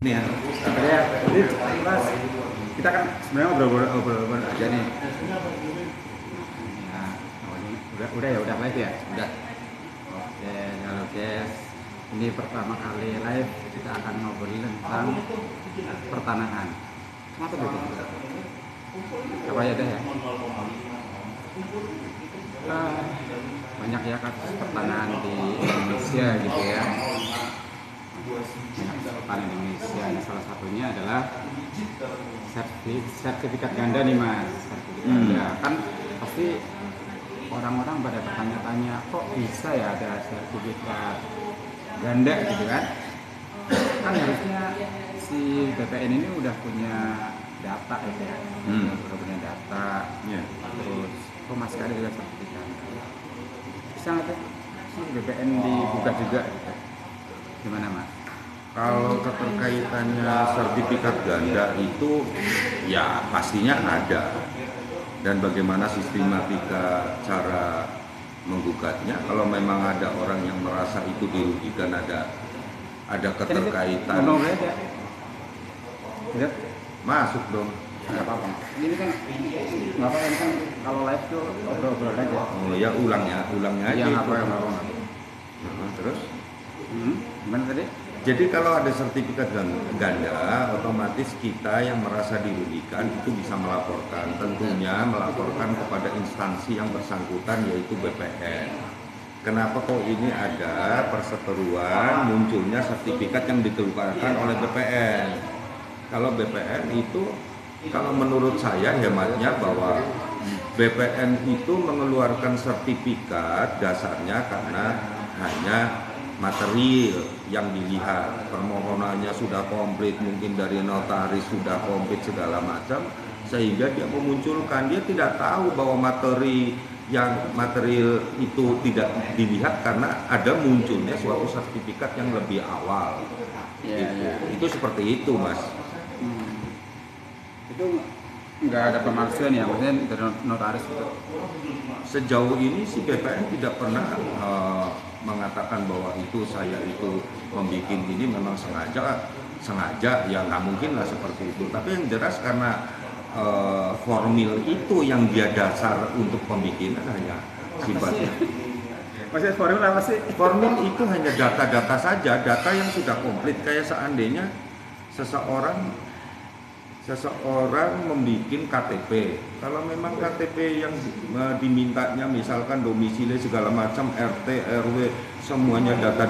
Nih ya, jadi Mas, kita kan sebenarnya ngobrol aja nih. Ya, udah ya, udah live ya? Udah. Oke, halo guys. Ini pertama kali live, kita akan ngobrolin tentang pertanahan. Kenapa tuh? Apa ya deh ya? Banyak ya kasus pertanahan di Indonesia gitu ya. Pertanahan di Indonesia, ini salah satunya adalah sertifikat ganda nih Mas. Sertifikat ganda kan pasti orang-orang pada bertanya-tanya, kok bisa ya ada sertifikat ganda gitu kan? Kan harusnya si BPN ini udah punya data ya, udah punya data, terus kok masih ada juga sertifikat? Bisa nggak tuh si BPN digugat juga? Gitu. Gimana Mas? Kalau keterkaitannya sertifikat ganda itu ya pastinya ada. Dan bagaimana sistematika cara menggugatnya? Kalau memang ada orang yang merasa itu dirugikan, ada keterkaitan. Masuk dong. Nggak apa-apa. Ini kan nggak apa-apa, ini kan kalau live tuh obrol-obrol aja. Oh ya, ulangnya aja. Iya, nggak apa-apa. Terus? Gimana tadi? Jadi kalau ada sertifikat ganda, otomatis kita yang merasa dirugikan itu bisa melaporkan. Tentunya melaporkan kepada instansi yang bersangkutan, yaitu BPN. Kenapa kok ini ada perseteruan munculnya sertifikat yang dikeluarkan oleh BPN? Kalau BPN itu, kalau menurut saya hematnya bahwa BPN itu mengeluarkan sertifikat dasarnya karena hanya material yang dilihat, permohonannya sudah komplit, mungkin dari notaris sudah komplit segala macam, sehingga dia memunculkan, dia tidak tahu bahwa material itu tidak dilihat karena ada munculnya suatu sertifikat yang lebih awal. Itu seperti itu Mas. Itu nggak ada pemalsuan ya, maksudnya dari notaris itu? Sejauh ini sih BPN tidak pernah mengatakan bahwa saya itu membuat ini memang sengaja ya, nggak mungkin lah seperti itu. Tapi yang jelas karena formil itu yang dia dasar untuk pembikinan hanya sifatnya. Maksudnya formil apa sih? Formil itu hanya data-data saja, data yang sudah komplit. Kayak seandainya seseorang membuat KTP, kalau memang KTP yang dimintanya misalkan domisili segala macam, RT, RW, semuanya data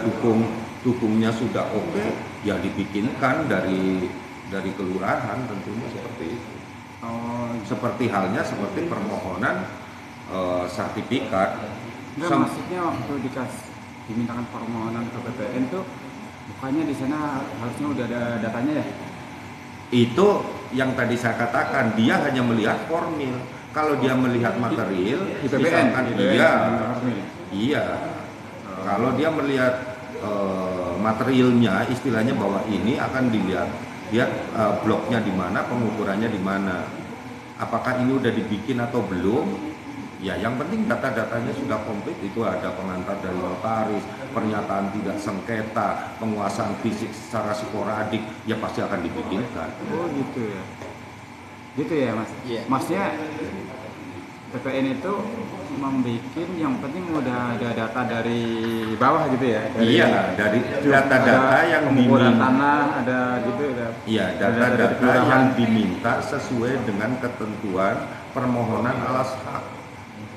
dukungnya sudah oke, ya dibikinkan dari kelurahan tentunya seperti itu. Seperti halnya seperti permohonan sertifikat. Maksudnya waktu dimintakan permohonan ke BPN tuh bukannya di sana harusnya udah ada datanya ya? Itu yang tadi saya katakan, dia hanya melihat formil. Kalau dia melihat material, misalkan iya. Kalau dia melihat materialnya, istilahnya bahwa ini akan dilihat bloknya di mana, pengukurannya di mana. Apakah ini udah dibikin atau belum? Ya, yang penting data-datanya sudah komplit, itu ada pengantar dari notaris, pernyataan tidak sengketa, penguasaan fisik secara sporadik, ya pasti akan dibikinkan. Oh gitu ya. Gitu ya Mas? Yeah. Maksudnya BPN itu membuat yang penting udah ada data dari bawah gitu ya? Dari data-data yang diminta tanah, ada gitu ya? Iya, data-data yang diminta sesuai dengan ketentuan permohonan alas hak.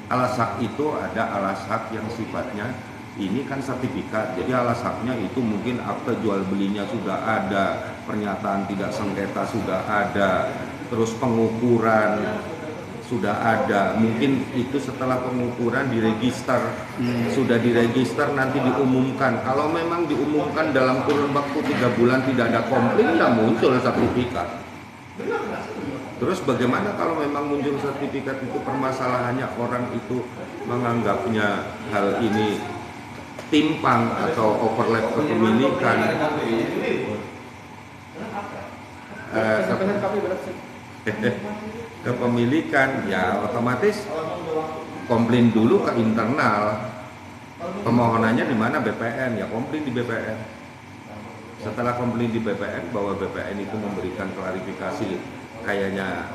Alas hak itu ada alas hak yang sifatnya ini kan sertifikat, jadi alas haknya itu mungkin akte jual belinya sudah ada, pernyataan tidak sengketa sudah ada, terus pengukuran sudah ada, mungkin itu setelah pengukuran diregister, sudah diregister nanti diumumkan. Kalau memang diumumkan dalam kurun waktu 3 bulan tidak ada komplain, tidak muncul sertifikat. Terus bagaimana kalau memang muncul sertifikat itu, permasalahannya orang itu menganggapnya hal ini timpang atau overlap kepemilikan, kepemilikan, ya otomatis komplain dulu ke internal. Pemohonannya di mana? BPN, ya komplain di BPN. Setelah komplain di BPN bahwa BPN itu memberikan klarifikasi, kayaknya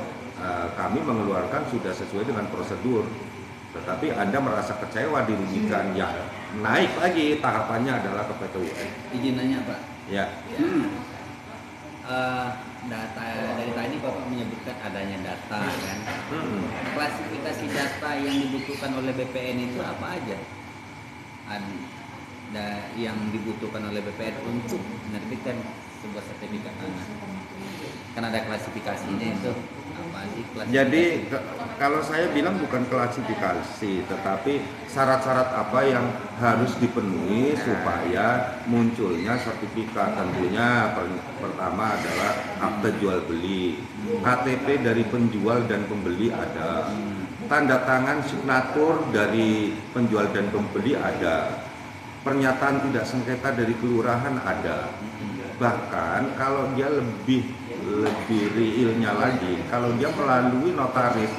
kami mengeluarkan sudah sesuai dengan prosedur. Tetapi Anda merasa kecewa dirugikan, ya naik lagi tahapannya adalah ke PT UN. Izin nanya Pak. Ya. Data dari tadi Bapak menyebutkan adanya data kan. Klasifikasi data yang dibutuhkan oleh BPN itu apa aja? Ada yang dibutuhkan oleh BPN untuk menerbitkan sebuah sertifikat tanah. Kan ada klasifikasinya itu. Apa sih klasifikasi? Jadi kalau saya bilang bukan klasifikasi, tetapi syarat-syarat apa yang harus dipenuhi supaya munculnya sertifikat. Tentunya pertama adalah akte jual beli, KTP dari penjual dan pembeli ada, tanda tangan signatur dari penjual dan pembeli ada, pernyataan tidak sengketa dari kelurahan ada. Bahkan kalau dia lebih realnya lagi, kalau dia melalui notaris,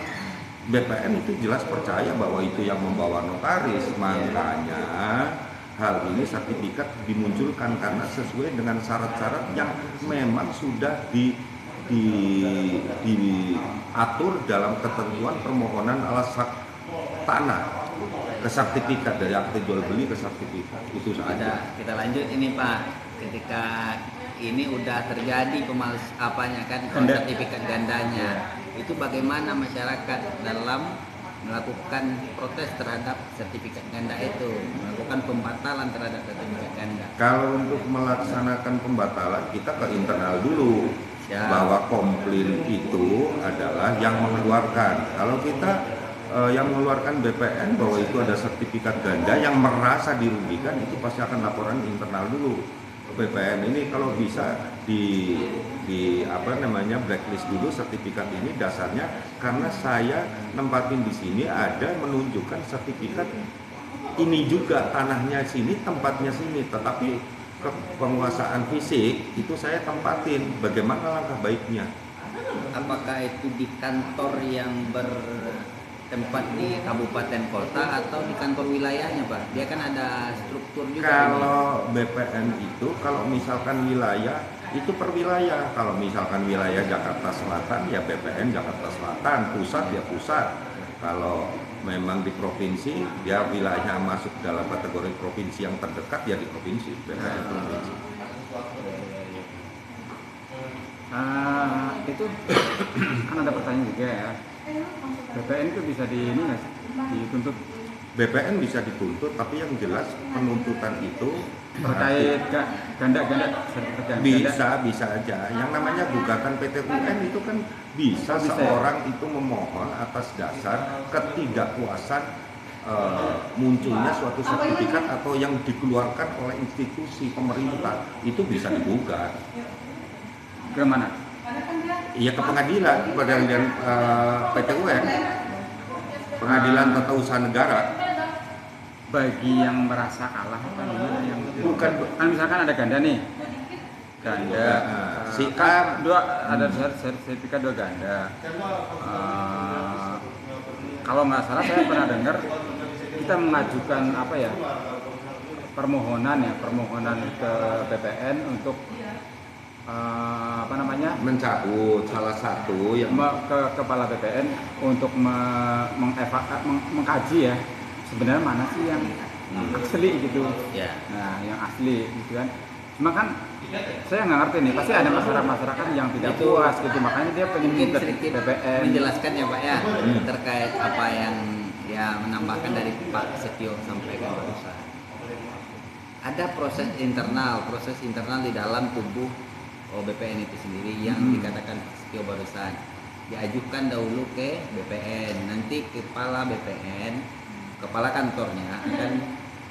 BPN itu jelas percaya bahwa itu yang membawa notaris. Makanya hal ini sertifikat dimunculkan karena sesuai dengan syarat-syarat yang memang sudah diatur dalam ketentuan permohonan alas hak tanah ke sertifikat, dari akte jual beli ke sertifikat. Itu saja. Kita lanjut ini Pak, ketika ini udah terjadi sertifikat gandanya, itu bagaimana masyarakat dalam melakukan protes terhadap sertifikat ganda itu, melakukan pembatalan terhadap sertifikat ganda? Kalau untuk melaksanakan pembatalan kita ke internal dulu. Ya. Bahwa komplain itu adalah yang mengeluarkan. Kalau kita yang mengeluarkan BPN bahwa itu ada sertifikat ganda yang merasa dirugikan, itu pasti akan laporan internal dulu ke BPN. Ini kalau bisa di blacklist dulu sertifikat ini, dasarnya karena saya nempatin di sini ada menunjukkan sertifikat ini juga, tanahnya sini, tempatnya sini, tetapi penguasaan fisik itu saya tempatin. Bagaimana langkah baiknya? Apakah itu di kantor yang bertempat di kabupaten kota atau di kantor wilayahnya Pak? Dia kan ada struktur juga. Kalau BPN itu, kalau misalkan wilayah itu per wilayah. Kalau misalkan wilayah Jakarta Selatan ya BPN Jakarta Selatan, pusat ya pusat. Kalau memang di provinsi, dia wilayahnya masuk dalam kategori provinsi yang terdekat, ya di provinsi, BPN provinsi. Itu kan ada pertanyaan juga ya. BPN itu bisa dituntut? BPN bisa dituntut, tapi yang jelas penuntutan itu terkait ganda-ganda bisa aja. Yang namanya gugatan PT UN itu kan bisa seorang itu memohon atas dasar ketidakpuasan munculnya suatu sertifikat atau yang dikeluarkan oleh institusi pemerintah, itu bisa digugat. Ke mana? Iya, ke pengadilan, pengadilan PT UN, Pengadilan Tata Usaha Negara. Bagi yang merasa kalah kan, yang bukan kan misalkan ada ganda nih, ganda si A ada sertifikat 2 ganda. Kalau nggak salah saya pernah dengar kita mengajukan permohonan ke BPN untuk mencabut salah satu yang ke kepala BPN untuk mengkaji ya, sebenarnya mana sih yang asli gitu. Nah, yang asli gitu kan. Cuma kan saya nggak ngerti nih, pasti ada masyarakat yang tidak puas gitu, makanya dia pengen mungkin sedikit BPN menjelaskan ya Pak ya, terkait apa yang menambahkan dari Pak Setio sampaikan barusan. Ada proses internal di dalam tubuh BPN itu sendiri yang dikatakan Setio barusan. Diajukan dahulu ke BPN, nanti kepala BPN, kepala kantornya akan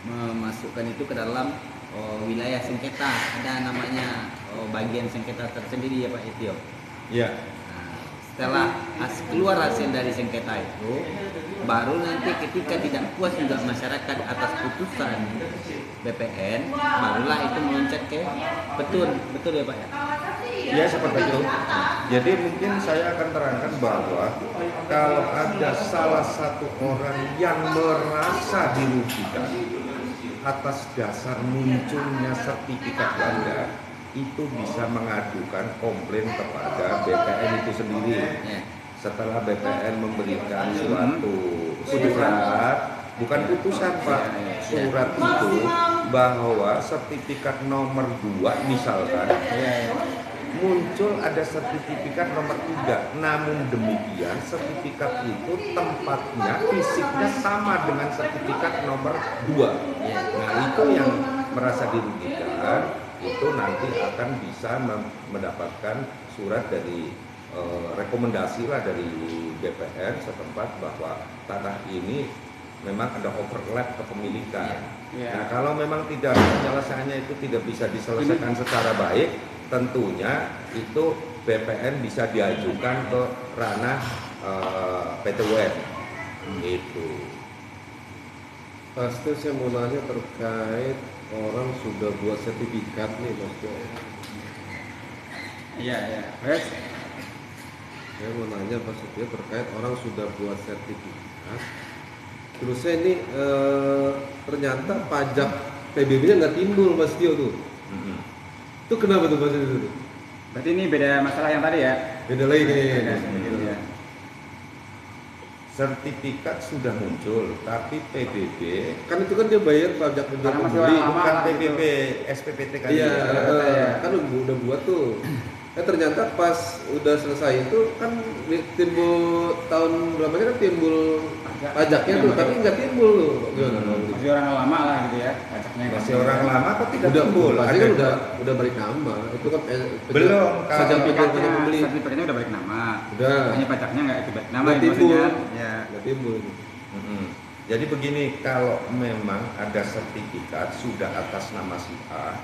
memasukkan itu ke dalam wilayah sengketa. Ada namanya bagian sengketa tersendiri ya Pak Setio. Iya. Setelah keluar hasil dari sengketa itu, baru nanti ketika tidak puas juga masyarakat atas putusan BPN, barulah itu meloncat ke betul ya Pak ya? Ya, seperti itu. Jadi mungkin saya akan terangkan bahwa kalau ada salah satu orang yang merasa dirugikan atas dasar munculnya sertifikat ganda, itu bisa mengadukan komplain kepada BPN itu sendiri. Ya. Setelah BPN memberikan suatu surat, bukan putusan Pak, surat itu bahwa sertifikat nomor 2 misalkan muncul ada sertifikat nomor 3, namun demikian sertifikat itu tempatnya fisiknya sama dengan sertifikat nomor 2. Nah itu yang merasa dirugikan, itu nanti akan bisa mendapatkan surat dari rekomendasi lah dari BPN setempat bahwa tanah ini memang ada overlap kepemilikan. Nah kalau memang tidak penyelesaiannya itu tidak bisa diselesaikan secara baik, tentunya itu BPN bisa diajukan ke ranah PT UN. Itu. Pasti saya mau nanya terkait orang sudah buat sertifikat nih Mas Jo. Iya. Terus Saya mau nanya Pak Setio terkait orang sudah buat sertifikat. Terus saya ini ternyata pajak PBB-nya nggak timbul Mas Setio tuh. Itu kenapa tuh Mas Setio? berarti ini beda masalah yang tadi ya. Beda lagi nih. Iya. Sertifikat sudah muncul, tapi PBB Kan itu kan dia bayar pajak penjual Karena masih pembeli. orang lama. bukan lah PBB, gitu. SPPT kali Iya, ya. kan udah buat tuh. Ternyata pas udah selesai itu kan timbul tahun berapa kan timbul pajaknya tuh, tapi nggak timbul tuh. Gimana? Masih orang lama lah gitu ya pajaknya. Masih orang lama kok tidak Udah timbul. pasti Ada kan udah balik nama. Itu kan Belum, kalau sertifikatnya pembeli. sertifikatnya udah balik nama. Udah. Hanya pajaknya nggak balik nama Nggak itu timbul. maksudnya. Ya. Nggak timbul. Jadi begini, kalau memang ada sertifikat sudah atas nama si A,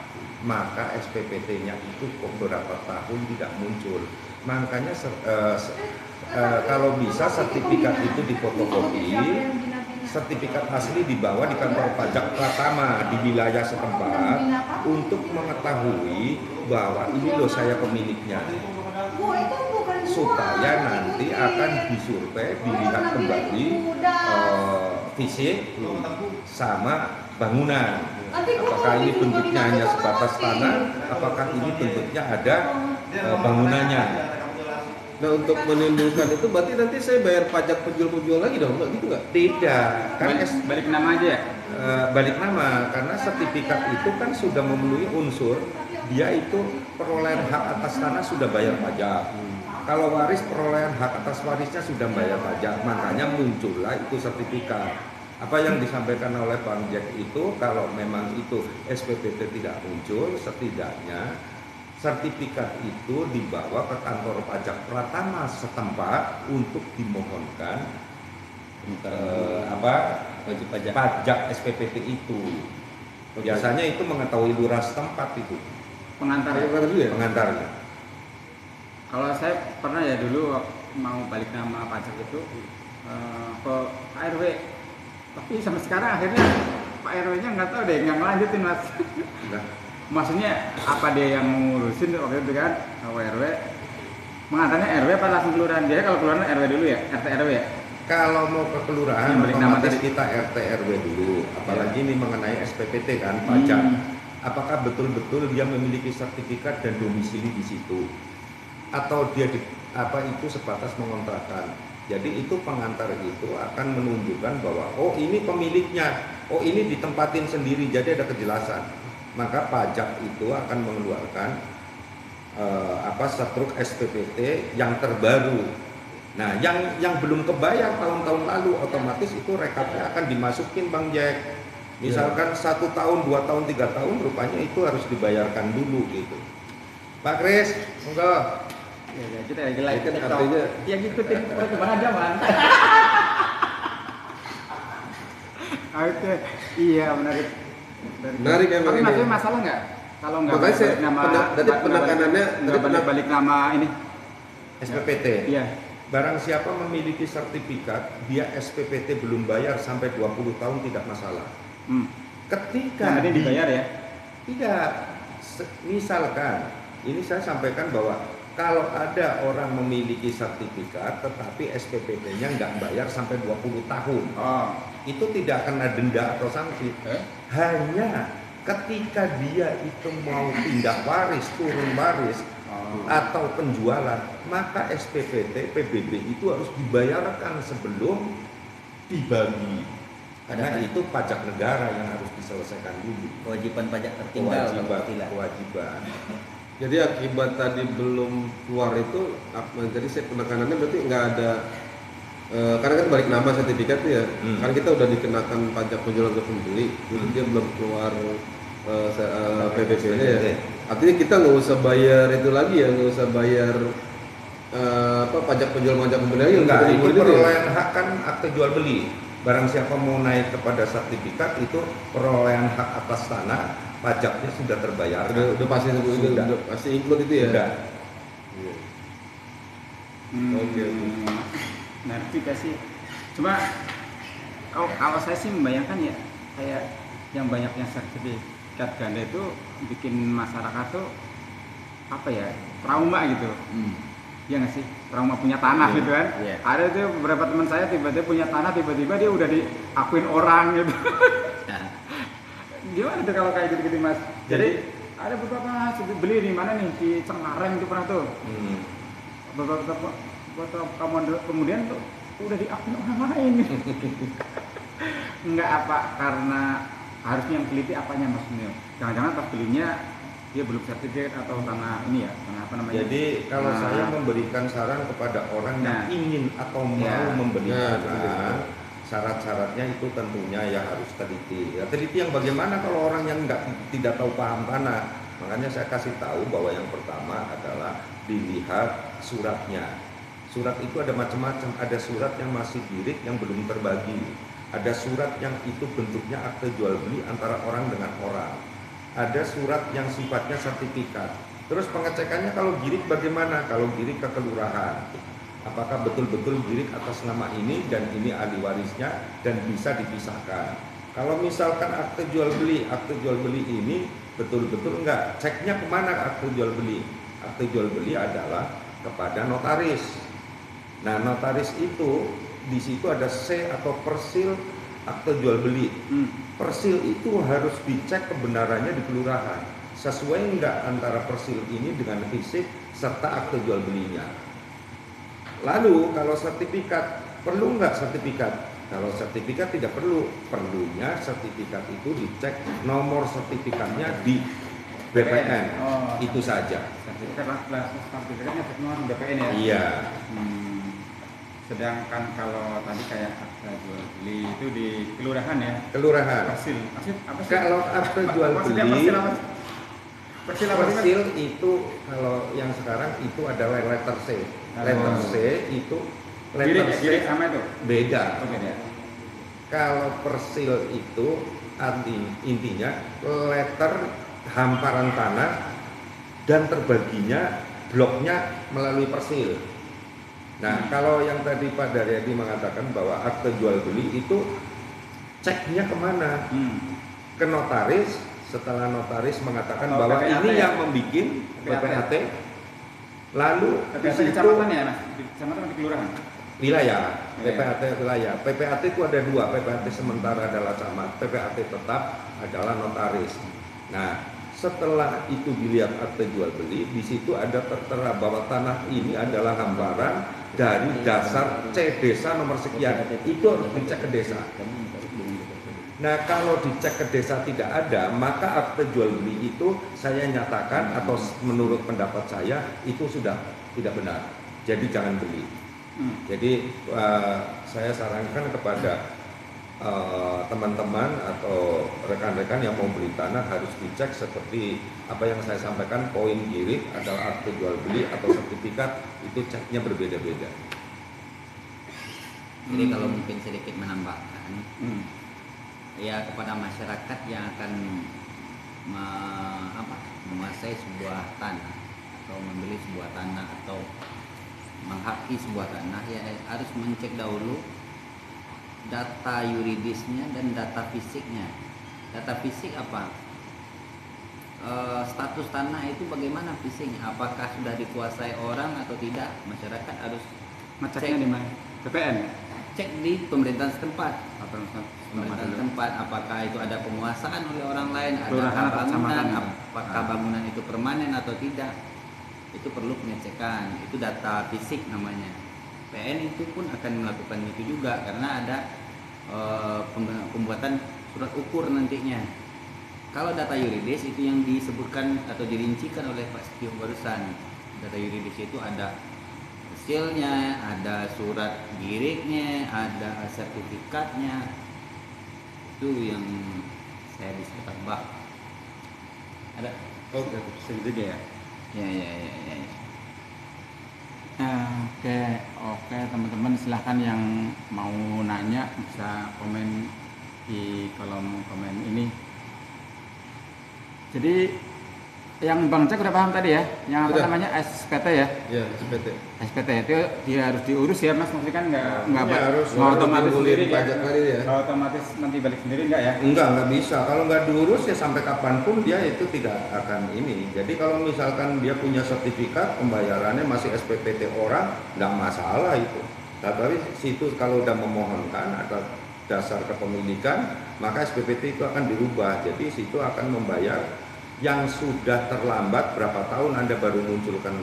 maka SPPT-nya itu beberapa tahun tidak muncul. Makanya kalau bisa sertifikat itu difotokopi, sertifikat asli dibawa di kantor pajak Pratama di wilayah setempat untuk mengetahui bahwa ini loh saya pemiliknya, supaya nanti akan disurvei, dilihat kembali fisik sama bangunan. Apakah ini bentuknya hanya sebatas tanah, apakah ini bentuknya ada bangunannya. Nah untuk menimbulkan itu berarti nanti saya bayar pajak penjual lagi dong, nggak gitu nggak? Tidak, kan Balik nama aja ya. balik nama, karena sertifikat itu kan sudah memenuhi unsur dia itu perolehan hak atas tanah sudah bayar pajak. Kalau waris perolehan hak atas warisnya sudah bayar pajak, makanya muncullah itu sertifikat. Apa yang disampaikan oleh Bang Jack itu, kalau memang itu SPPT tidak muncul, setidaknya sertifikat itu dibawa ke kantor pajak Pratama setempat untuk dimohonkan Wajib pajak. pajak SPPT itu. Biasanya itu mengetahui lurah setempat itu Pengantar ya. pengantarnya. Kalau saya pernah ya dulu mau balik nama pajak itu ke Pak RW, tapi sampai sekarang akhirnya Pak RW-nya nggak tahu deh, nggak ngelanjutin mas. Nah, Maksudnya apa dia yang ngurusin waktu itu kan Pak RW, mengantarnya RW apa langsung kelurahan? Dia kalau kelurahan RW dulu ya, RT RW ya. kalau mau ke kelurahan Yang balik nama otomatis tadi. kita RT RW dulu, apalagi ini mengenai SPPT kan pajak. Apakah betul-betul dia memiliki sertifikat dan domisili di situ, atau dia itu sebatas mengontrakkan. Jadi itu pengantar itu akan menunjukkan bahwa oh ini pemiliknya, oh ini ditempatin sendiri, jadi ada kejelasan. Maka pajak itu akan mengeluarkan setruk SPPT yang terbaru. Nah, yang belum kebayar tahun-tahun lalu otomatis itu rekapnya akan dimasukin Bang Jack. Misalkan 1 tahun, 2 tahun, 3 tahun, rupanya itu harus dibayarkan dulu gitu. Pak Kris, monggo. Ya, kita lagi like Kan TikTok. artinya Ya ngikutin perkembangan zaman. Oke, iya menarik. Menarik emang Tapi ini. maksudnya masalah nggak? Kalau nggak Makanya saya balik nama, tadi penekanannya nggak balik nama ini. SPPT. Iya. Barang siapa memiliki sertifikat, dia SPPT belum bayar sampai 20 tahun tidak masalah. Ketika Yang penting dibayar ya. Tidak, misalkan ini saya sampaikan bahwa kalau ada orang memiliki sertifikat tetapi SPPT-nya nggak bayar sampai 20 tahun, Oh, itu tidak kena denda atau sanksi. Hanya ketika dia itu mau pindah waris, turun waris, atau penjualan, maka SPPT, PBB itu harus dibayarkan sebelum dibagi. Karena itu pajak negara yang harus diselesaikan dulu. Kewajiban pajak tertinggal. Kewajiban. Jadi akibat tadi belum keluar itu, jadi saya penekanannya berarti nggak ada, karena kan balik nama sertifikat tuh ya, karena kita udah dikenakan pajak penjualan ke pembeli, jadi dia belum keluar PBB-nya ya. Artinya kita nggak usah bayar itu lagi ya, nggak usah bayar pajak penjualan pembeli lagi. Enggak, itu ya? perolehan hak kan akte jual beli. Barang siapa mau naik kepada sertifikat itu perolehan hak atas tanah, pajaknya sudah terbayar. Udah pasti Sudah. udah pasti include itu ya. Sudah. Iya. Oke. Nah juga sih. Cuma kalau saya sih membayangkan ya kayak yang banyaknya sertifikat ganda itu bikin masyarakat tuh apa ya, trauma gitu. Iya nggak sih, trauma punya tanah gitu kan. Ada tuh beberapa teman saya tiba-tiba punya tanah, tiba-tiba dia udah diakuin orang gitu. Gimana tuh kalau kayak gitu-gitu Mas? Jadi ada beberapa beli di mana nih, di Cengkareng itu pernah tuh. Beberapa kemudian tuh udah diakuin orang lain. Enggak apa, karena harusnya yang teliti apanya Mas Nio. Jangan-jangan pas belinya dia belum sertifikat atau tanah ini ya, tanah apa namanya? Jadi kalau saya memberikan saran kepada orang yang ingin atau mau membeli tanah, syarat-syaratnya itu tentunya ya harus teliti. Ya, teliti yang bagaimana kalau orang yang tidak tahu paham tanah. Makanya saya kasih tahu bahwa yang pertama adalah dilihat suratnya. Surat itu ada macam-macam. Ada surat yang masih girik yang belum terbagi. Ada surat yang itu bentuknya akte jual beli antara orang dengan orang. Ada surat yang sifatnya sertifikat. Terus pengecekannya kalau girik bagaimana? Kalau girik ke kelurahan, apakah betul-betul girik atas nama ini dan ini ahli warisnya dan bisa dipisahkan. Kalau misalkan akte jual beli ini betul-betul enggak, ceknya kemana akte jual beli? Akte jual beli adalah kepada notaris. Nah notaris itu di situ ada C atau persil akte jual beli. Persil itu harus dicek kebenarannya di kelurahan. Sesuai enggak antara persil ini dengan fisik serta akte jual belinya. Lalu kalau sertifikat, perlu enggak sertifikat? Kalau sertifikat tidak perlu. Perlunya sertifikat itu dicek nomor sertifikatnya di BPN. Itu saja. Sertifikatnya nomor BPN ya? Iya. Sedangkan kalau tadi kayak akte jual beli itu di kelurahan ya? Kelurahan. Persil apa sih? Kalau akte jual beli, persil itu kalau yang sekarang itu adalah letter C. Letter C itu letter C sama itu? Beda. Beda. Kalau persil itu intinya letter hamparan tanah dan terbaginya bloknya melalui persil. Nah, kalau yang tadi Pak Daryadi mengatakan bahwa akte jual beli itu ceknya kemana? Ke notaris. Setelah notaris mengatakan bahwa PPAT ini ya? yang membuat PPAT, lalu di situ kecamatan ya Mas? Di kecamatan di kelurahan? wilayah, PPAT wilayah. PPAT itu ada dua, PPAT sementara adalah camat, PPAT tetap adalah notaris. Nah, setelah itu dilihat akte jual beli, di situ ada tertera bahwa tanah ini adalah hamparan dari dasar C desa nomor sekian. Itu harus dicek ke desa. Nah, kalau dicek ke desa tidak ada, maka akte jual beli itu saya nyatakan atau menurut pendapat saya itu sudah tidak benar. Jadi jangan beli. Jadi saya sarankan kepada teman-teman atau rekan-rekan yang mau beli tanah harus dicek seperti apa yang saya sampaikan. Poin girik adalah akte jual beli atau sertifikat itu ceknya berbeda-beda. Jadi kalau mungkin sedikit menambahkan, ya kepada masyarakat yang akan menguasai sebuah tanah atau membeli sebuah tanah atau menghaki sebuah tanah, ya harus mencek dahulu data yuridisnya dan data fisiknya. Data fisik apa? Status tanah itu bagaimana fisiknya? Apakah sudah dikuasai orang atau tidak? Masyarakat harus Ngeceknya di mana? BPN? cek di pemerintahan setempat. Pemerintahan Pemerintahan setempat, apakah itu ada penguasaan oleh orang lain, Kelurahan ada atau bangunan, kecamatan. apakah bangunan itu permanen atau tidak, itu perlu pengecekan. Itu data fisik namanya. PN itu pun akan melakukan itu juga karena ada pembuatan surat ukur nantinya. Kalau data yuridis itu yang disebutkan atau dirincikan oleh Pak Setio barusan. Data yuridis itu ada hasilnya, ada surat giriknya, ada sertifikatnya. Itu yang saya bisa tebak. Ada? Oke. Segitu aja ya. Ya. Oke teman-teman, silahkan yang mau nanya bisa komen di kolom komen ini. Jadi yang Bang Cek udah paham tadi ya, yang apa Udah. namanya SPT ya? Ya, SPT. SPT itu dia harus diurus ya Mas, maksudnya kan nggak Ya, harus otomatis timbulin sendiri ya? pajak kali ya. Nggak otomatis nanti balik sendiri nggak ya? Nggak bisa. Kalau nggak diurus ya sampai kapanpun dia itu tidak akan ini. Jadi kalau misalkan dia punya sertifikat pembayarannya masih SPPT orang, nggak masalah itu. Tapi situ kalau udah memohonkan atau dasar kepemilikan, maka SPPT itu akan dirubah. Jadi situ akan membayar yang sudah terlambat berapa tahun Anda baru munculkan.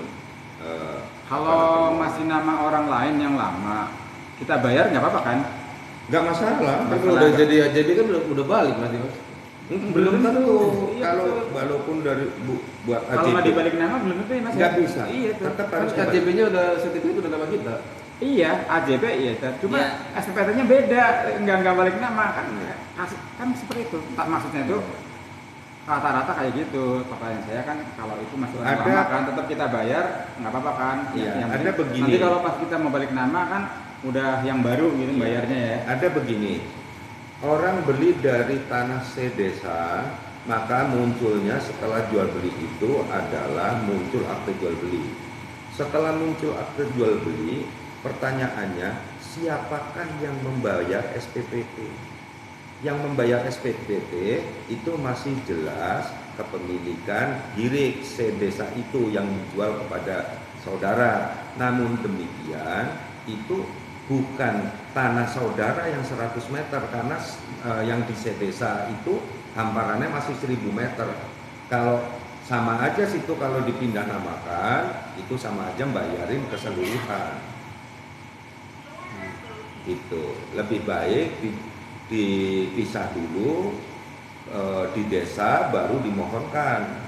Kalau masih nama orang lain yang lama, kita bayar nggak apa-apa kan? nggak masalah. Tapi kalau udah jadi AJB kan udah balik nanti Mas. Belum tentu. Iya, Kalau betul. walaupun dari buat Kalau nggak AJB dibalik nama belum tentu ya Mas. nggak ya? bisa. Iya tuh. Tetap Kan harus dibalik. AJB-nya udah sertifikat udah nama kita. Iya, AJB iya, cuma Iya. SPPT-nya beda, nggak balik nama kan seperti itu. Maksudnya itu rata-rata kayak gitu. Pertanyaan saya kan kalau itu masih orang Ada- lama kan, tetap kita bayar, nggak apa-apa kan? Iya, Yang ada penting- begini. Nanti kalau pas kita mau balik nama kan udah yang baru gitu bayarnya ya. Ada begini, orang beli dari tanah sedesa, maka munculnya setelah jual beli itu adalah muncul akte jual beli. Setelah muncul akte jual beli, pertanyaannya siapakah yang membayar SPPT? Yang membayar SPPT itu masih jelas kepemilikan girik sedesa itu yang dijual kepada saudara. Namun demikian itu bukan tanah saudara yang 100 meter karena yang di sedesa itu hamparannya masih 1000 meter. Kalau sama aja situ kalau dipindah namakan itu sama aja bayarin keseluruhan. Itu lebih baik dipisah dulu di desa baru dimohonkan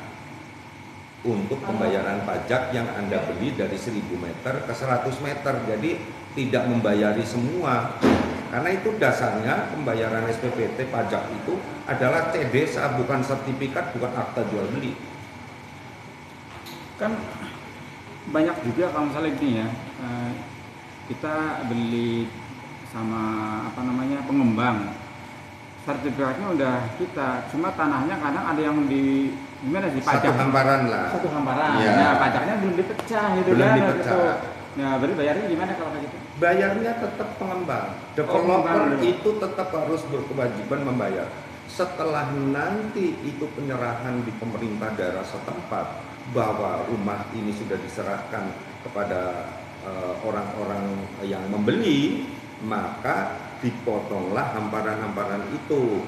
untuk pembayaran pajak yang Anda beli dari 1000 meter ke 100 meter. Jadi tidak membayari semua. Karena itu dasarnya pembayaran SPPT pajak itu adalah C desa, bukan sertifikat, bukan akta jual beli. Kan banyak juga kalau misalnya gini ya, kita beli sama apa namanya pengembang, sertifikatnya udah kita, cuma tanahnya kadang ada yang di gimana sih Satu pajak hamparan lah. satu hamparan, Iya. nah pajaknya belum dipecah gitu Belum kan dipecah. gitu. Nah berarti bayarnya gimana kalau kayak gitu? Bayarnya tetap pengembang. Developer pengembang. itu tetap harus berkewajiban membayar. Setelah nanti itu penyerahan di pemerintah daerah setempat bahwa rumah ini sudah diserahkan kepada orang-orang yang membeli, maka dipotonglah hamparan-hamparan itu.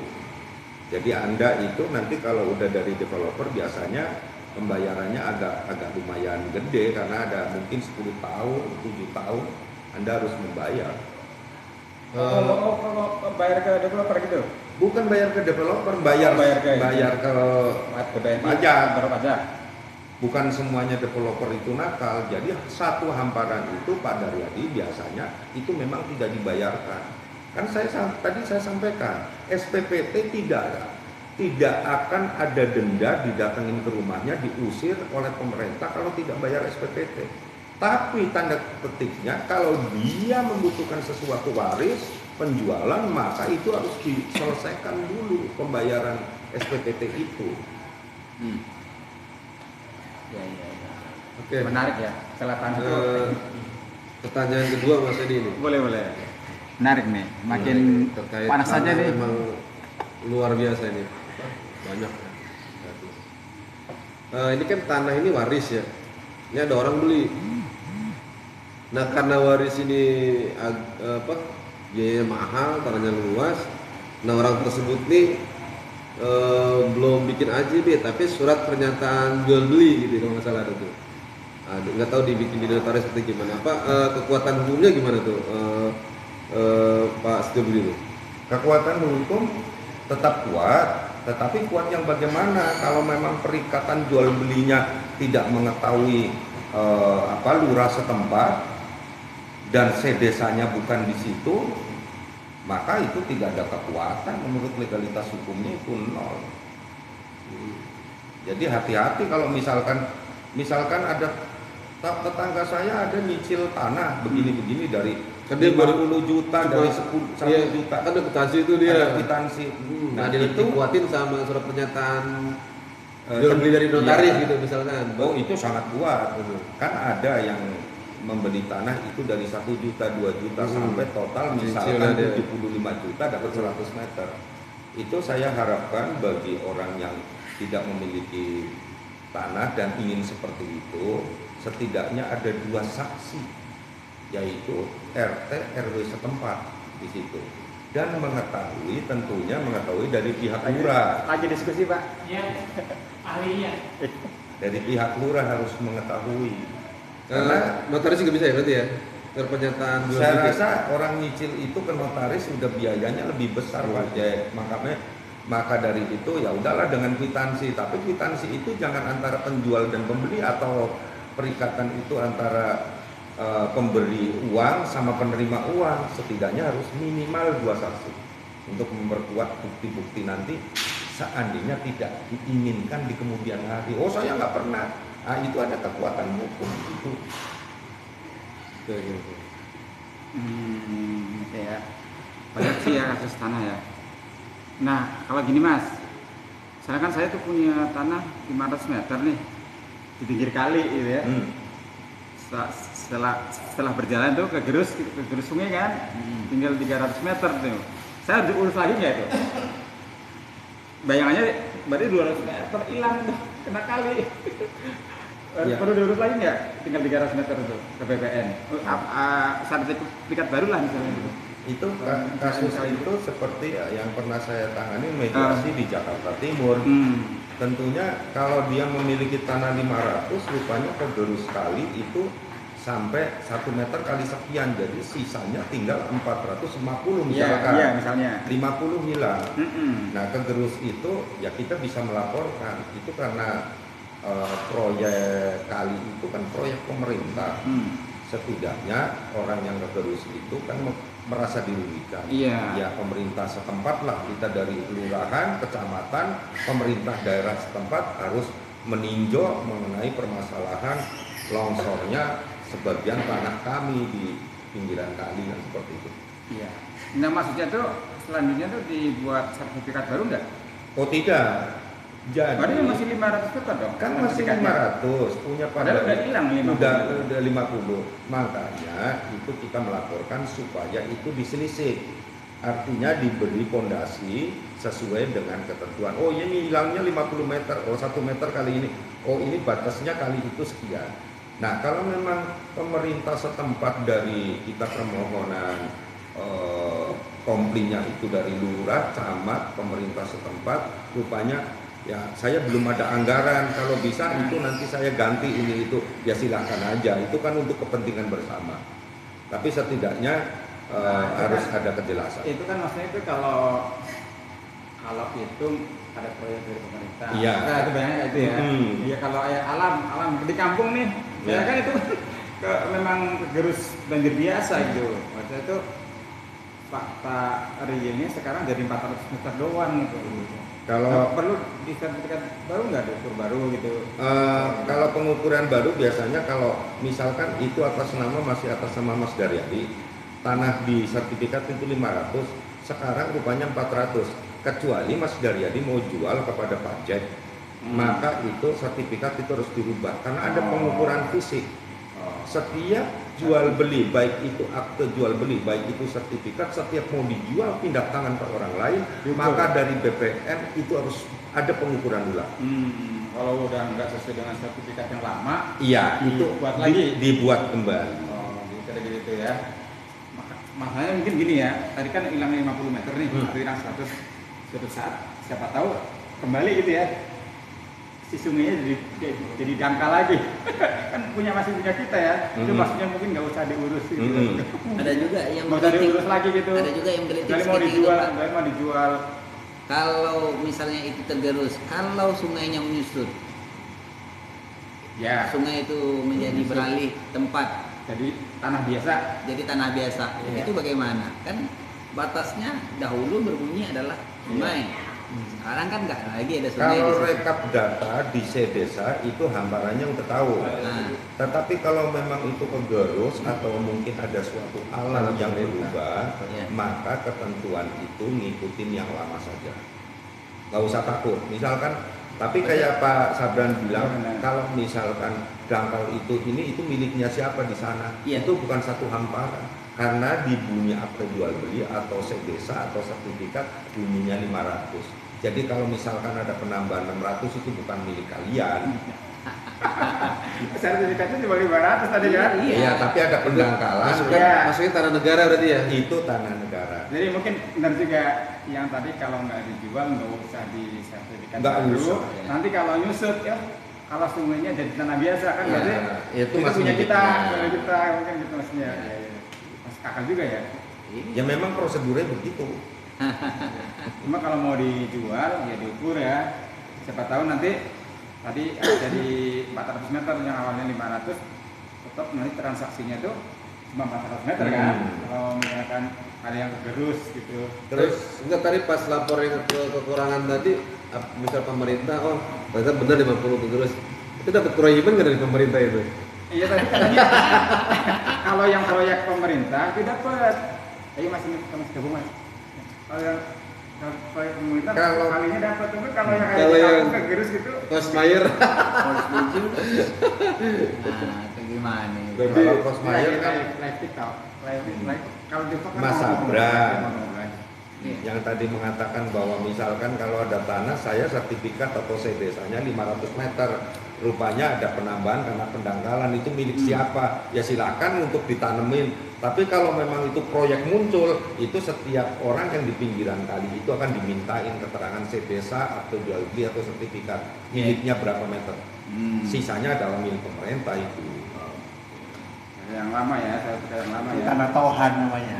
Jadi Anda itu nanti kalau udah dari developer biasanya pembayarannya agak lumayan gede karena ada mungkin 10 tahun, 7 tahun Anda harus membayar. Kalau bayar ke developer gitu? Bukan bayar ke developer, bayar ke pajak. Pajak. Bukan semuanya developer itu nakal. Jadi satu hamparan itu Pak Daryadi biasanya itu memang tidak dibayarkan. Kan tadi saya sampaikan, SPPT tidak akan ada denda didatengin ke rumahnya, diusir oleh pemerintah kalau tidak bayar SPPT. Tapi tanda petiknya kalau dia membutuhkan sesuatu waris, penjualan, maka itu harus diselesaikan dulu pembayaran SPPT itu. Ya. Oke. Menarik ya, selatan itu. Pertanyaan kedua Mas Edi ini. Boleh. Menarik nih, makin Terkait panas saja tanah nih. Memang luar biasa ini, banyak. Ini kan tanah ini waris ya. Ini ada orang beli. Nah karena waris ini biayanya mahal, tanahnya luas. Nah orang tersebut nih belum bikin AJB tapi surat pernyataan jual beli gitu kalau nggak salah itu. Nggak tahu dibikin di notaris atau gimana. Pak kekuatan hukumnya gimana tuh Pak Setio Budi itu? Kekuatan hukum tetap kuat, tetapi kuat yang bagaimana kalau memang perikatan jual belinya tidak mengetahui lurah setempat dan sedesanya bukan di situ, maka itu tidak ada kekuatan. Menurut legalitas hukumnya itu nol. Jadi hati-hati kalau misalkan ada tetangga saya ada nyicil tanah begini-begini dari Kan dia 50 juta, dari 1 iya, juta. kan ada kwitansi itu dia. Ada kwitansi. Nah, Nah, dia itu dikuatin sama surat pernyataan jual beli dari notaris iya. gitu misalkan. Oh, itu sangat kuat. Kan ada yang membeli tanah itu dari 1 juta, 2 juta sampai total misalkan Cicil ada. 75 juta dapat 100 meter. Itu saya harapkan bagi orang yang tidak memiliki tanah dan ingin seperti itu, setidaknya ada 2 saksi, yaitu RT RW setempat di situ, dan tentunya mengetahui dari pihak lurah. Lagi diskusi Pak. Ya, ahlinya. Dari pihak lurah harus mengetahui. Karena notaris juga bisa ya berarti ya? Surat pernyataan jual Saya beli. rasa orang nyicil itu ke notaris sudah biayanya lebih besar Pak Jack. Maka dari itu ya udahlah dengan kwitansi. Tapi kwitansi itu jangan antara penjual dan pembeli, atau perikatan itu antara pemberi uang sama penerima uang. Setidaknya harus minimal 2 saksi untuk memperkuat bukti-bukti nanti seandainya tidak diinginkan di kemudian hari. Oh, saya nggak pernah. Nah, itu ada kekuatan hukum itu. Oke. Oke ya. Banyak sih ya kasus tanah ya. Nah, kalau gini Mas, misalkan saya tuh punya tanah 500 meter nih di pinggir kali gitu ya. Setelah berjalan tuh ke gerus sungai kan, tinggal 300 meter tuh. Saya harus urus lagi nggak itu? Bayangannya berarti 200 meter hilang tuh, kena kali. Ya. Perlu diurus lagi nggak? Tinggal 300 meter itu ke BPN. Sertifikat baru lah misalnya gitu. Itu kasus itu seperti yang pernah saya tangani mediasi di Jakarta Timur. Tentunya kalau dia memiliki tanah 500, rupanya kegerus kali itu sampai 1 meter kali sekian, jadi sisanya tinggal 450 misalkan. Iya, misalnya. 50 hilang. Nah, kegerus itu ya kita bisa melaporkan. Itu karena proyek kali itu kan proyek pemerintah. Setidaknya orang yang kegerus itu kan merasa dirugikan. Iya. Ya pemerintah setempat lah, kita dari kelurahan, kecamatan, pemerintah daerah setempat harus meninjau mengenai permasalahan longsornya sebagian tanah kami di pinggiran kali yang seperti itu. Iya. Nah maksudnya tuh selanjutnya tuh dibuat sertifikat baru nggak? Oh tidak. Jadi Berarti masih 500 meter dong? kan masih 500 punya Padahal udah hilang 50. udah 50. Makanya itu kita melaporkan supaya itu diselisih. Artinya diberi pondasi sesuai dengan ketentuan. Oh ini hilangnya 50 meter, oh 1 meter kali ini. Oh ini batasnya kali itu sekian. Nah kalau memang pemerintah setempat dari kita permohonan komplinya itu dari lurah, camat, pemerintah setempat, rupanya ya saya belum ada anggaran, kalau bisa itu nanti saya ganti ini itu, ya silahkan aja, itu kan untuk kepentingan bersama. Tapi setidaknya harus kan, ada kejelasan. Itu kan maksudnya itu kalau itu ada proyek dari pemerintah. Iya. Nah, itu bayangnya itu ya. Iya kalau ya alam di kampung nih, ya kan itu memang gerus banjir biasa gitu. Maksudnya itu fakta realnya sekarang jadi 400 meter doang gitu. Kalau perlu di sertifikat baru nggak ukur baru gitu? kalau pengukuran baru biasanya kalau misalkan itu atas nama Mas Daryadi, tanah di sertifikat itu 500, sekarang rupanya 400. Kecuali Mas Daryadi mau jual kepada Pak Jack, maka itu sertifikat itu harus dirubah karena ada pengukuran fisik. Setiap jual beli, baik itu akte jual beli, baik itu sertifikat, setiap mau dijual pindah tangan ke orang lain, maka dari BPN itu harus ada pengukuran ulang. Kalau udah nggak sesuai dengan sertifikat yang lama, Iya, itu dibuat lagi. dibuat kembali. Oh, gitu ya. Masalahnya mungkin gini ya, tadi kan hilang 50 meter nih, atau hilang 100, suatu saat siapa tahu kembali gitu ya, si sungainya jadi dangkal lagi. Kan masih punya kita ya, itu maksudnya mungkin nggak usah diurus gitu. Ada juga yang Nggak usah menggelitik. diurus lagi gitu. Ada juga yang menggelitik Dari mau seperti itu, dijual, Pak. dari mau dijual. Kalau misalnya itu tergerus, kalau sungainya menyusut, Ya, sungai itu menjadi Menyusut. beralih tempat jadi tanah biasa. jadi tanah biasa, Iya. itu bagaimana? Kan batasnya dahulu berbunyi adalah sungai. Sekarang kan nggak lagi ada sungai di Kalau situ. rekap data di desa itu hamparannya udah tahu. Nah, Tetapi kalau memang itu kegerus atau mungkin ada suatu alam yang berubah, Ya. maka ketentuan itu ngikutin yang lama saja. Nggak usah takut. Misalkan, tapi kayak Pak Sabran bilang, kalau misalkan dangkal itu miliknya siapa di sana? Iya. Itu bukan satu hamparan. Karena di bunyi akte jual beli atau desa atau sertifikat bunyinya 500. Jadi kalau misalkan ada penambahan 600 itu bukan milik kalian. Sertifikatnya cuma 500 tadi kan? Iya. Iya, tapi ada pendangkalan. Maksudnya tanah negara berarti ya? Itu tanah negara. Jadi mungkin benar juga yang tadi kalau nggak dijual nggak usah di sertifikat Nggak dulu. usah, ya. Nanti kalau nyusut ya, kalau sungainya jadi tanah biasa kan Ya, berarti itu itu masih punya milik kita, kita. punya kita mungkin gitu maksudnya. Ya, ya. Masuk akal juga ya. Ya memang prosedurnya begitu. Cuma kalau mau dijual ya diukur ya. Siapa tahu nanti tadi jadi 400 meter yang awalnya 500 tetap nanti transaksinya tuh cuma 400 meter kan. Kalau misalkan ada yang kegerus gitu. Terus Enggak, tadi pas lapor yang kekurangan tadi, misal pemerintah, oh ternyata benar 50 terus itu dapat kewajiban nggak dari pemerintah itu? Iya tadi kalau yang proyek pemerintah itu dapat. Ayo masih gabung mas. Kalau yang proyek pemerintah kalinya dapat, tapi kalau yang Kalau yang kegerus gitu. Kosmayer harus setuju. Nah, itu gimana? Berarti- kalau Kosmayer kan Kalau di Mas Abram. Iya. yang tadi mengatakan bahwa misalkan kalau ada tanah saya sertifikat atau desanya 500 meter, rupanya ada penambahan karena pendangkalan, itu milik siapa? Ya silakan untuk ditanemin. Tapi kalau memang itu proyek muncul, itu setiap orang yang di pinggiran kali itu akan dimintain keterangan desa atau jual beli atau sertifikat miliknya berapa meter. Sisanya adalah milik pemerintah itu. Yang lama ya, saya percaya yang lama ya. Tanah tohan namanya.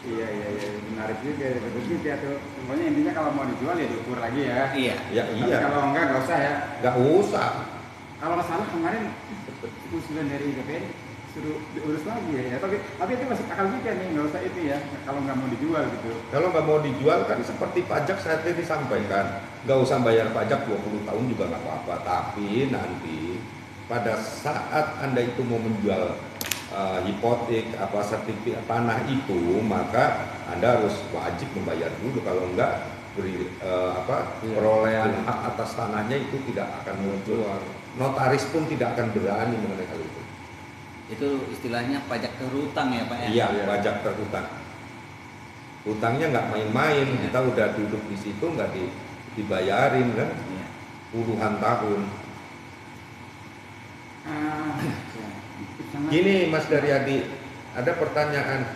Iya menarik juga, betul juga tuh. Pokoknya intinya kalau mau dijual ya diukur lagi ya. Iya. Ya Tapi iya, kalau enggak nggak usah ya. nggak usah. Kalau nggak salah kemarin usulan dari BPN suruh diurus lagi ya. Tapi itu masih akal juga nih, nggak usah itu ya. Kalau nggak mau dijual gitu. Kalau nggak mau dijual kan seperti pajak saya tadi sampaikan, nggak usah bayar pajak 20 tahun juga nggak apa-apa. Tapi nanti pada saat Anda itu mau menjual hipotek apa sertifikat tanah itu, maka Anda harus wajib membayar dulu. Kalau enggak perolehan hak atas tanahnya itu tidak akan muncul. Notaris pun tidak akan berani mengenai hal itu. Itu istilahnya pajak terhutang ya Pak ya? Iya, pajak terhutang. Hutangnya nggak main-main. Iya. Kita udah duduk di situ nggak dibayarin kan, Iya. puluhan tahun. Sangat- Gini Mas Daryadi, ada pertanyaan,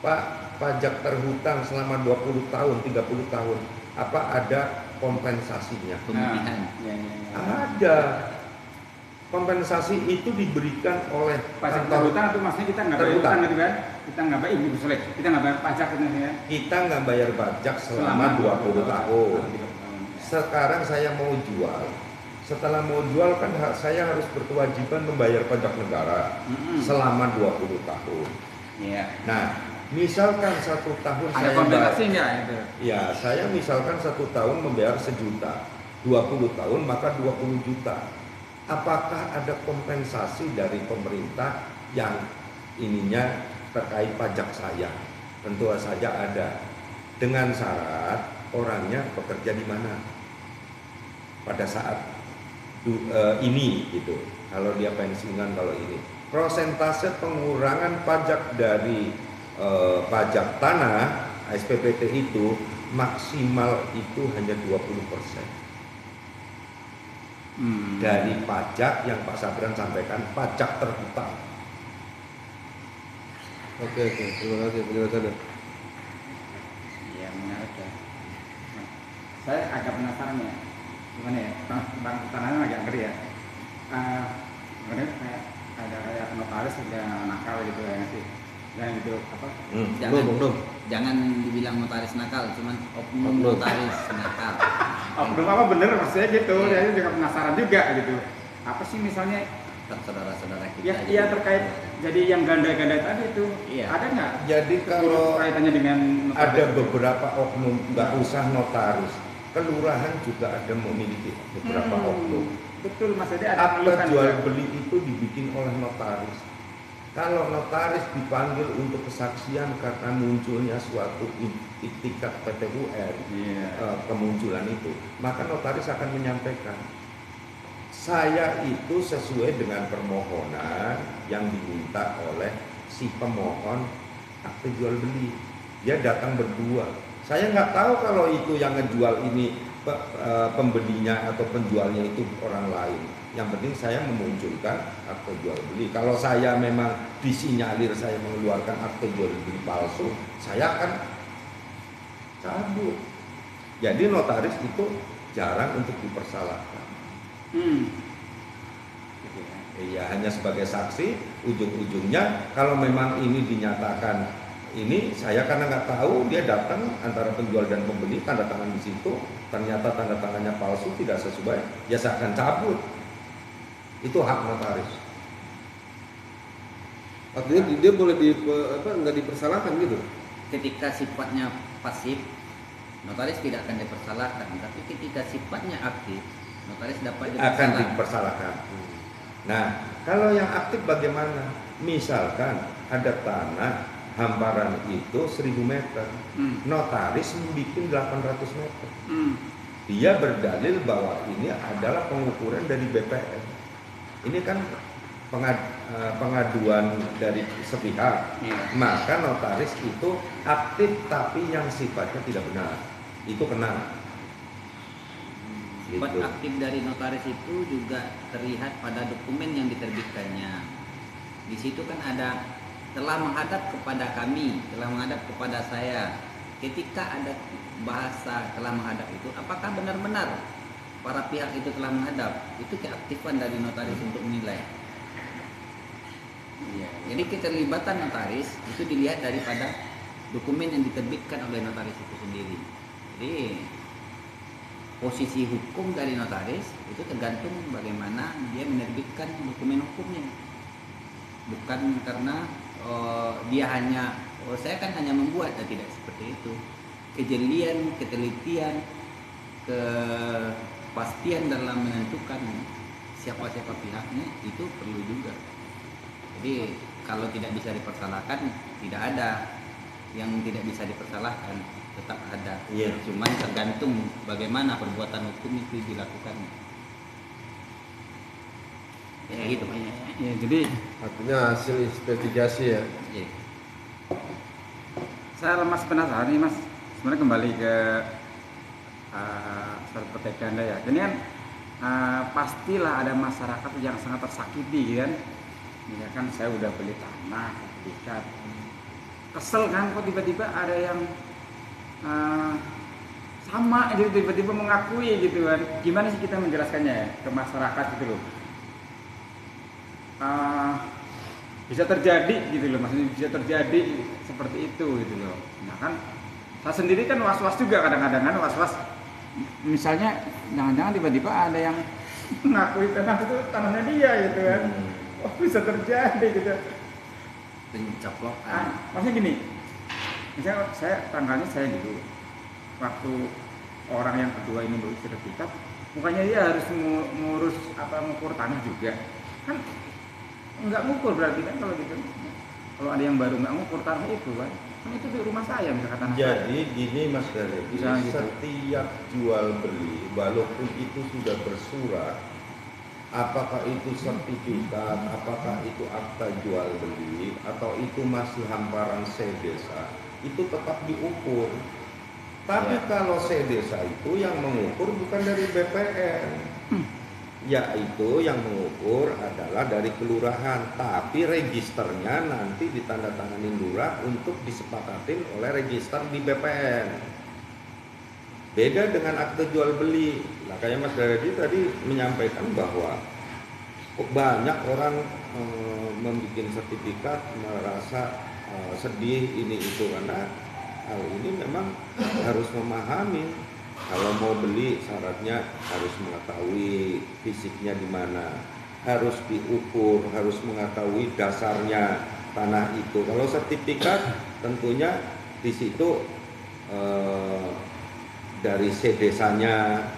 Pak, pajak terhutang selama 20 tahun, 30 tahun, apa ada kompensasinya? Pemilihan. Ya. Ada. Kompensasi itu diberikan oleh Pajak kantor. terhutang itu maksudnya kita nggak bayar Terhutang. hutang gitu kan? Kita nggak bayar, kita nggak bayar pajak gitu ya. Kita nggak bayar pajak selama 20 tahun. Sekarang saya mau jual. Setelah mau jual kan saya harus berkewajiban membayar pajak negara selama 20 tahun. Iya. Nah, misalkan 1 tahun Ada saya kompensasi nggak itu? ya, saya misalkan 1 tahun membayar 1 juta, 20 tahun maka 20 juta. Apakah ada kompensasi dari pemerintah yang ininya terkait pajak saya? Tentu saja ada. Dengan syarat orangnya bekerja di mana pada saat ini gitu. Kalau dia pensiunan, kalau ini prosentase pengurangan pajak dari pajak tanah SPPT itu maksimal itu hanya 20% dari pajak yang Pak Sabran sampaikan, pajak terhutang. Oke, terima kasih penjelasannya. Iya menarik ya. Nah, saya agak penasaran ya, gimana ya, bang tanahnya agak ngeri ya. Kemudian kayak ada kayak notaris udah nakal gitu ya sih, dan gitu apa? Jangan dibilang notaris nakal, cuman oknum Oknum. notaris nakal. Oknum apa bener maksudnya gitu? Saya juga penasaran juga gitu. Apa sih misalnya? Saudara-saudara kita. Ya, gitu. iya terkait jadi yang ganda-ganda tadi itu Iya. ada nggak? Jadi kalau kaitannya dengan ada notaris? beberapa oknum, nggak usah notaris, kelurahan juga ada memiliki beberapa oknum. Betul Mas Edi, ada Akta mengeluhkan jual juga. beli itu dibikin oleh notaris. Kalau notaris dipanggil untuk kesaksian karena munculnya suatu iktikat PTUR, Iya. kemunculan itu, maka notaris akan menyampaikan, saya itu sesuai dengan permohonan yang diminta oleh si pemohon akte jual beli. Dia datang berdua. Saya nggak tahu kalau itu yang ngejual ini pembelinya atau penjualnya itu orang lain. Yang penting saya memunculkan akte jual beli. Kalau saya memang disinyalir saya mengeluarkan akte jual beli palsu, saya akan cabut. Jadi notaris itu jarang untuk dipersalahkan. Iya, hanya sebagai saksi. Ujung-ujungnya kalau memang ini dinyatakan ini, saya karena nggak tahu, dia datang antara penjual dan pembeli, tanda tangan di situ, ternyata tanda tangannya palsu, tidak sesuai, ya saya akan cabut. Itu hak notaris. Artinya dia boleh nggak dipersalahkan gitu. Ketika sifatnya pasif, notaris tidak akan dipersalahkan. Tapi ketika sifatnya aktif, notaris dapat Akan dipersalahkan. dipersalahkan. Nah, kalau yang aktif bagaimana? Misalkan ada tanah hamparan itu 1000 meter, notaris bikin 800 meter. Dia berdalil bahwa ini adalah pengukuran dari BPN. Ini kan pengaduan dari sepihak, maka notaris itu aktif tapi yang sifatnya tidak benar, itu kena. Sifat Gitu. aktif dari notaris itu juga terlihat pada dokumen yang diterbitkannya. Di situ kan ada telah menghadap kepada kami, telah menghadap kepada saya. Ketika ada bahasa telah menghadap itu, apakah benar-benar para pihak itu telah menghadap? Itu keaktifan dari notaris untuk menilai. Iya. Jadi keterlibatan notaris itu dilihat daripada dokumen yang diterbitkan oleh notaris itu sendiri. Jadi posisi hukum dari notaris itu tergantung bagaimana dia menerbitkan dokumen hukumnya. Bukan karena dia hanya saya kan hanya membuat, dan tidak seperti itu. Kejelian, ketelitian, kepastian dalam menentukan siapa-siapa pihaknya itu perlu juga. Jadi kalau tidak bisa dipersalahkan, tidak ada yang tidak bisa dipersalahkan, tetap ada. Iya. Cuman tergantung bagaimana perbuatan hukum itu dilakukan. Ya gitu Pak. Ya, jadi Artinya hasil investigasi ya. Iya. saya lemas penasaran nih Mas. Sebenarnya kembali ke seperti Anda ya. Ini kan pastilah ada masyarakat yang sangat tersakiti kan. Ya kan saya udah beli tanah, sertifikat. Kesel kan kok tiba-tiba ada yang sama gitu, tiba-tiba mengakui gitu kan. Gimana sih kita menjelaskannya ya ke masyarakat gitu loh. Bisa terjadi gitu loh, maksudnya bisa terjadi seperti itu gitu loh. Nah kan saya sendiri kan was-was juga kadang-kadang kan was-was, misalnya jangan-jangan tiba-tiba ada yang ngakui tanah itu tanahnya dia gitu kan. Oh bisa terjadi gitu. Pencaplokan. Maksudnya gini, misalnya tanggalnya saya dulu, waktu orang yang kedua ini berusaha sertifikat, bukannya dia harus ngurus ngukur tanah juga kan. Nggak ngukur berarti kan kalau gitu. Kalau ada yang baru nggak ngukur tanah itu kan itu di rumah saya misalkan tanah. Jadi gini Mas Dari, Misalnya gitu. setiap jual beli walaupun itu sudah bersurat, apakah itu sertifikat, apakah itu akta jual beli, atau itu masih hamparan sedesa, itu tetap diukur. Tapi kalau sedesa itu yang mengukur bukan dari BPN. yaitu yang mengukur adalah dari kelurahan, tapi registernya nanti ditandatangani lurah untuk disepakatin oleh register di BPN. Beda dengan akte jual beli. Nah, kayak Mas Daradi tadi menyampaikan bahwa kok banyak orang membuat sertifikat merasa sedih ini itu, karena hal ini memang harus memahami. Kalau mau beli syaratnya harus mengetahui fisiknya di mana, harus diukur, harus mengetahui dasarnya tanah itu. Kalau sertifikat tentunya di situ dari C-desanya,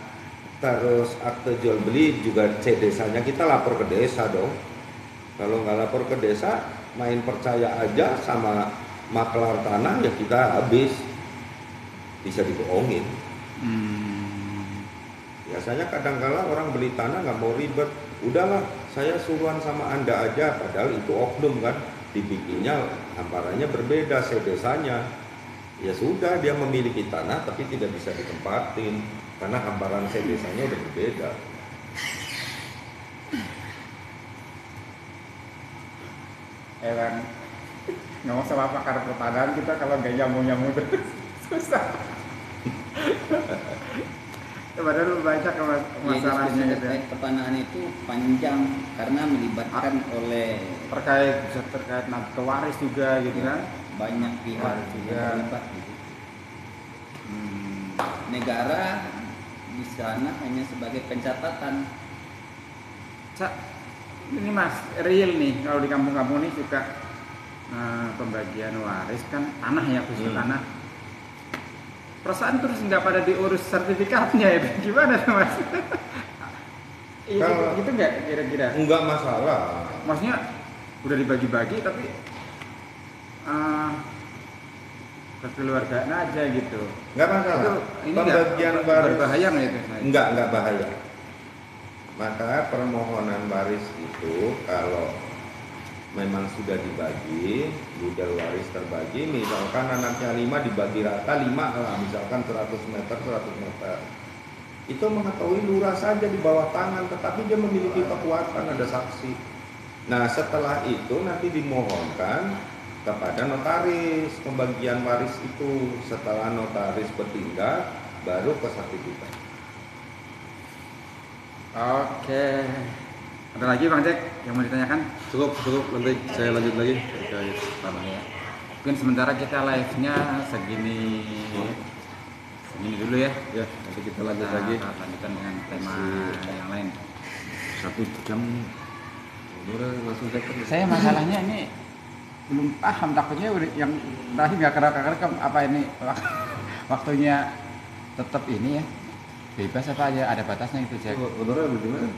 terus akte jual beli juga C-desanya kita lapor ke desa dong. Kalau nggak lapor ke desa, main percaya aja sama maklar tanah ya kita habis, bisa dibohongin. Biasanya kadang-kala orang beli tanah nggak mau ribet, udahlah saya suruhan sama Anda aja, padahal itu oknum kan, dibikinnya hamparannya berbeda C-desanya. Ya sudah, dia memiliki tanah tapi tidak bisa ditempatin karena hamparan C-desanya udah berbeda. Kan ngomong sama pakar pertanahan kita kalau nggak nyambung terus susah. Padahal banyak masalahnya gitu. Terkait pertanahan itu panjang karena melibatkan oleh terkait nanti waris juga gitu kan. banyak pihak Waris juga. yang terlibat gitu. Negara di sana hanya sebagai pencatatan. Ini Mas, real nih kalau di kampung-kampung ini suka pembagian waris kan tanah ya, khusus tanah. Perasaan terus nggak pada diurus sertifikatnya itu gimana tuh Mas? Iya gitu nggak kira-kira? Enggak masalah. Maksudnya udah dibagi-bagi tapi kekeluargaan aja gitu. Enggak masalah. Itu ini Pembagian waris berbahaya nggak itu? enggak bahaya. Maka permohonan waris itu kalau memang sudah dibagi, budal waris terbagi, misalkan anaknya 5 dibagi rata 5 lah, misalkan 100 meter 100 meter. Itu mengetahui lurah saja di bawah tangan, tetapi dia memiliki kekuatan, ada saksi. Nah, setelah itu nanti dimohonkan kepada notaris pembagian waris itu. Setelah notaris bertindak, baru ke sertifikat. Oke. Ada lagi Bang Jack yang mau ditanyakan? Cukup, nanti saya lanjut lagi terkait tanah. Ya. Mungkin sementara kita live-nya segini dulu ya. Ya, nanti kita lanjut lagi. Kita lanjutkan dengan tema yang lain. 1 jam. Udah langsung sektor. Saya masalahnya ini belum paham, takutnya yang terakhir nggak kerekam apa ini waktunya tetap ini ya bebas apa aja ada batasnya itu Jack. Honornya bagaimana?